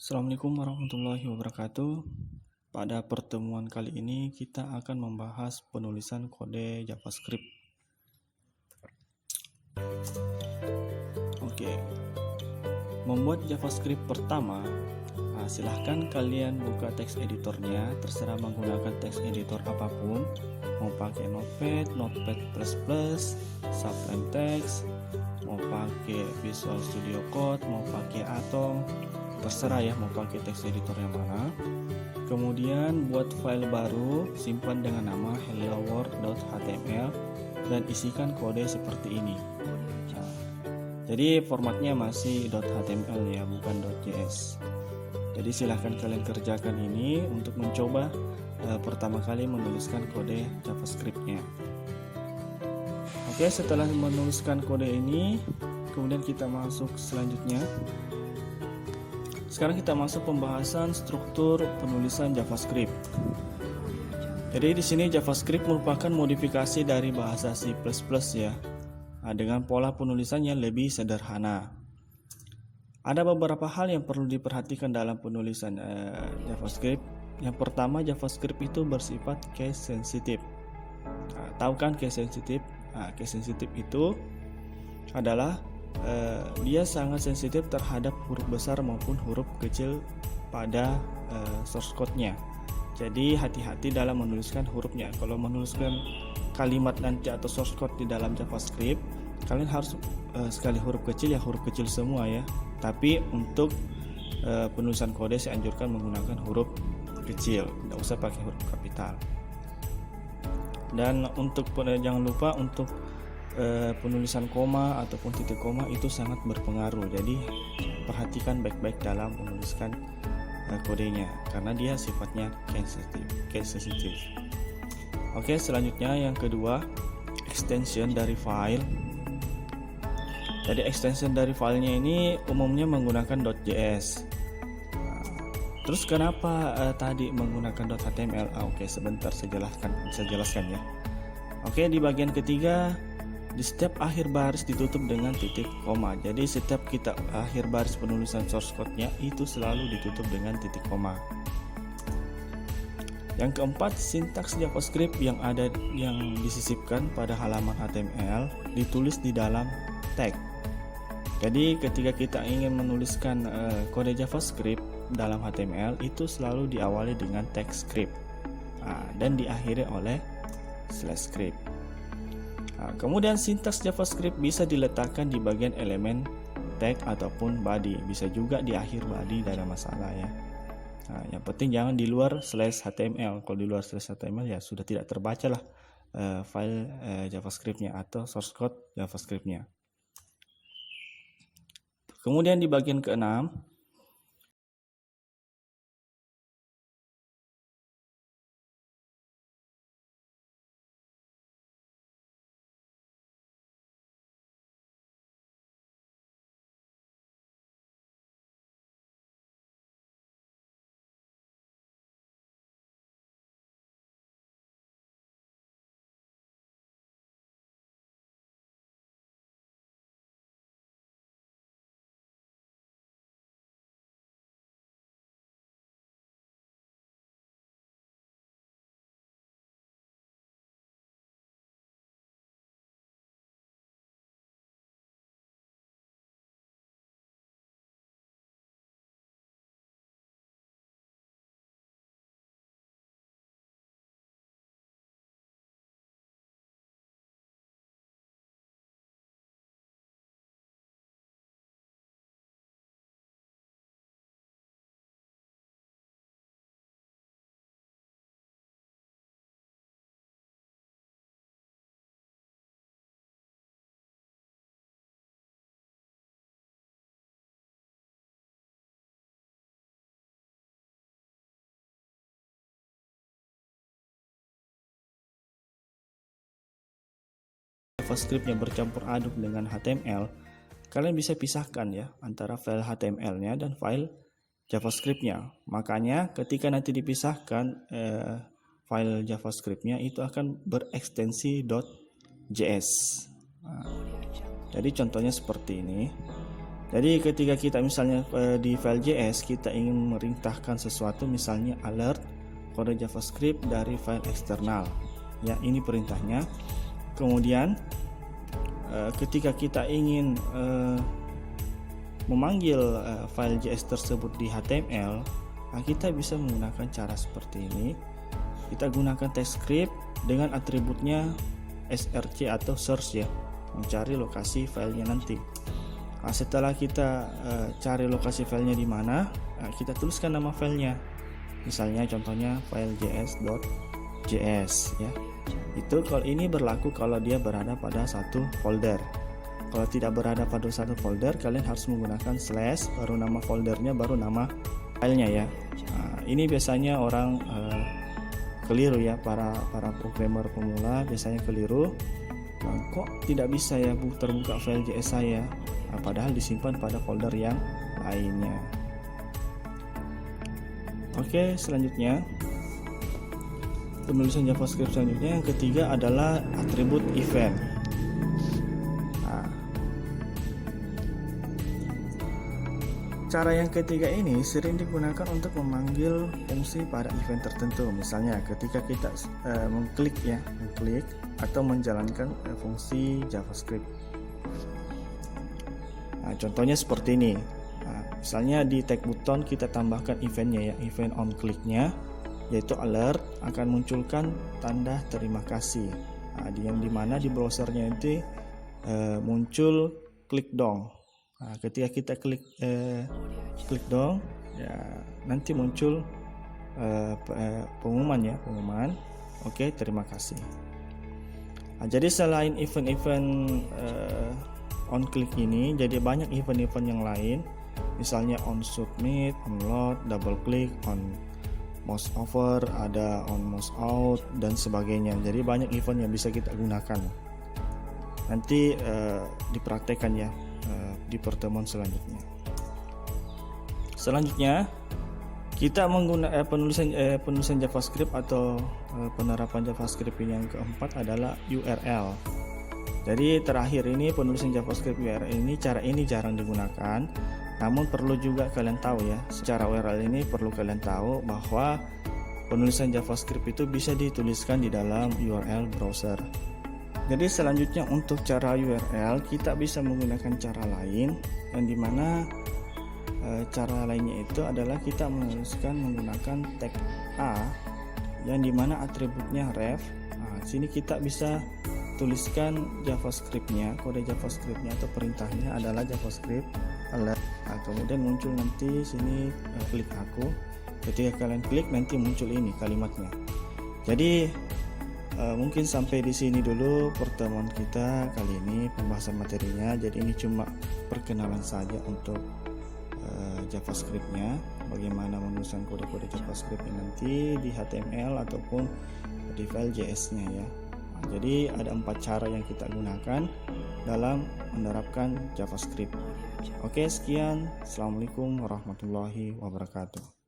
Assalamualaikum warahmatullahi wabarakatuh. Pada pertemuan kali ini kita akan membahas penulisan kode JavaScript. Oke, membuat JavaScript pertama, silahkan kalian buka text editornya, terserah menggunakan text editor apapun, mau pakai Notepad, Notepad++, Sublime Text, mau pakai Visual Studio Code, mau pakai Atom, terserah ya mau pakai text editor yang mana. Kemudian buat file baru, simpan dengan nama helloworld.html dan isikan kode seperti ini. Jadi formatnya masih .html ya, bukan .js. Jadi silahkan kalian kerjakan ini untuk mencoba pertama kali menuliskan kode JavaScript-nya. Oke, setelah menuliskan kode ini, kemudian kita masuk selanjutnya. Sekarang kita masuk pembahasan struktur penulisan JavaScript. Jadi di sini JavaScript merupakan modifikasi dari bahasa C++ ya, dengan pola penulisan yang lebih sederhana. Ada beberapa hal yang perlu diperhatikan dalam penulisan JavaScript. Yang pertama, JavaScript itu bersifat case sensitive. Tahu kan case sensitive? Case sensitive itu adalah dia sangat sensitif terhadap huruf besar maupun huruf kecil pada source code-nya. Jadi hati-hati dalam menuliskan hurufnya. Kalau menuliskan kalimat nanti atau source code di dalam JavaScript, kalian harus sekali huruf kecil ya huruf kecil semua ya. Tapi untuk penulisan kode saya anjurkan menggunakan huruf kecil, tidak usah pakai huruf kapital. Dan untuk jangan lupa untuk penulisan koma ataupun titik koma itu sangat berpengaruh. Jadi perhatikan baik-baik dalam menuliskan kodenya karena dia sifatnya case sensitive. Oke, selanjutnya yang kedua, extension dari file. Jadi extension dari filenya ini umumnya menggunakan .js. Terus kenapa tadi menggunakan .html? Oke, sebentar saya jelaskan ya. Oke, di bagian ketiga, di setiap akhir baris ditutup dengan titik koma. Jadi setiap kita akhir baris penulisan source code-nya itu selalu ditutup dengan titik koma. Yang keempat, sintaks JavaScript yang disisipkan pada halaman HTML ditulis di dalam tag. Jadi ketika kita ingin menuliskan kode JavaScript dalam HTML itu selalu diawali dengan tag script dan diakhiri oleh /script. Kemudian sintaks JavaScript bisa diletakkan di bagian elemen tag ataupun body, bisa juga di akhir body, tidak ada masalah ya. Yang penting jangan di luar /html. Kalau di luar /html ya sudah tidak terbaca lah file JavaScript-nya atau source code JavaScript-nya. Kemudian di bagian keenam, JavaScript yang bercampur aduk dengan HTML, kalian bisa pisahkan ya antara file HTML-nya dan file JavaScript-nya. Makanya ketika nanti dipisahkan file JavaScript-nya itu akan berekstensi .js. Jadi contohnya seperti ini. Jadi ketika kita misalnya di file JS kita ingin memerintahkan sesuatu, misalnya alert kode JavaScript dari file eksternal, ya ini perintahnya. Kemudian ketika kita ingin memanggil file JS tersebut di HTML, kita bisa menggunakan cara seperti ini. Kita gunakan TypeScript dengan atributnya src atau search, ya, mencari lokasi filenya nanti. Nah, setelah kita cari lokasi filenya di mana, kita tuliskan nama filenya. Misalnya contohnya file js.js, ya. Itu kalau ini berlaku kalau dia berada pada satu folder. Kalau tidak berada pada satu folder, kalian harus menggunakan slash, baru nama foldernya, baru nama filenya, ya. Nah, ini biasanya orang keliru, ya, para programmer pemula biasanya keliru. Nah, kok tidak bisa ya terbuka file JS saya, padahal disimpan pada folder yang lainnya. Oke, selanjutnya penulisan JavaScript selanjutnya yang ketiga adalah atribut event. Nah, cara yang ketiga ini sering digunakan untuk memanggil fungsi pada event tertentu. Misalnya ketika kita mengklik atau menjalankan fungsi JavaScript. Nah, contohnya seperti ini. Nah, misalnya di tag button kita tambahkan eventnya, ya, event on click-nya, yaitu alert akan munculkan tanda terima kasih. Nah, yang dimana di browsernya nanti muncul klik dong. Nah, ketika kita klik dong, ya nanti muncul pengumuman, ya, pengumuman. Oke, terima kasih. Nah, jadi selain event-event on click ini, jadi banyak event-event yang lain, misalnya on submit, on load, double click, on mouse over, ada on mouse out dan sebagainya. Jadi banyak event yang bisa kita gunakan. Nanti dipraktekkan, ya, di pertemuan selanjutnya. Selanjutnya kita menggunakan penulisan JavaScript atau penerapan JavaScript yang keempat adalah URL. Jadi terakhir ini penulisan JavaScript URL ini, cara ini jarang digunakan. Namun perlu juga kalian tahu, ya, secara URL ini perlu kalian tahu bahwa penulisan JavaScript itu bisa dituliskan di dalam URL browser. Jadi selanjutnya untuk cara URL kita bisa menggunakan cara lain, yang dimana cara lainnya itu adalah kita menuliskan menggunakan tag A, yang dimana atributnya ref. Nah, sini kita bisa tuliskan JavaScript-nya, kode JavaScript-nya atau perintahnya adalah JavaScript alert. Nah, kemudian muncul nanti sini klik aku. Ketika kalian klik nanti muncul ini kalimatnya. Jadi mungkin sampai di sini dulu pertemuan kita kali ini, pembahasan materinya. Jadi ini cuma perkenalan saja untuk JavaScript-nya, bagaimana menuliskan kode-kode JavaScript nanti di HTML ataupun di file JS-nya, ya. Nah, jadi ada 4 cara yang kita gunakan dalam menerapkan JavaScript. Oke, sekian. Assalamualaikum warahmatullahi wabarakatuh.